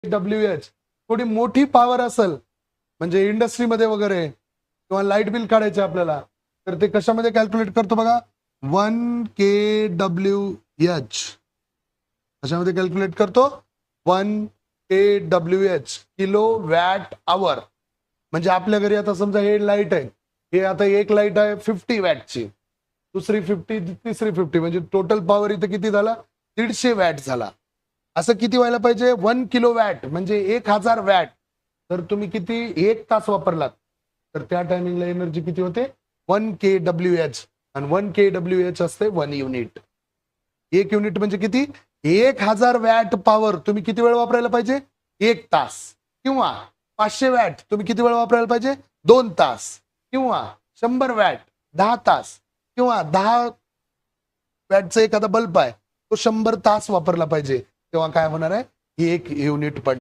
WH थोडी मोठी power असेल, म्हणजे इंडस्ट्रीमध्ये वगैरे किंवा लाईट बिल काढायचे आपल्याला, तर ते कशामध्ये कॅल्क्युलेट करतो बघा, 1 kWh कशामध्ये कॅल्क्युलेट करतो, 1 kWh किलो वॅट आवर. म्हणजे आपल्या घरी आता समजा हे लाईट आहे, हे आता एक लाईट आहे 50 वॅटची, दुसरी 50, तिसरी 50, म्हणजे टोटल पॉवर इथं किती झाला, 150 वॅट झाला. असं किती व्हायला पाहिजे, 1 किलो वॅट म्हणजे 1000 वॅट. तर तुम्ही किती 1 तास वापरलात, तर त्या टायमिंगला एनर्जी किती होते, 1 kWh. आणि 1 kWh असते 1 युनिट. 1 युनिट म्हणजे किती, 1000 वॅट पॉवर तुम्ही किती वेळ वापरायला पाहिजे, 1 तास. किंवा 500 वॅट तुम्ही किती वेळ वापरायला पाहिजे, 2 तास. किंवा 100 वॅट 10 तास. किंवा 10 वॅटचा एखादा बल्ब आहे, तो 100 तास वापरला पाहिजे. तेव्हा काय होणार आहे, 1 युनिट पडणार.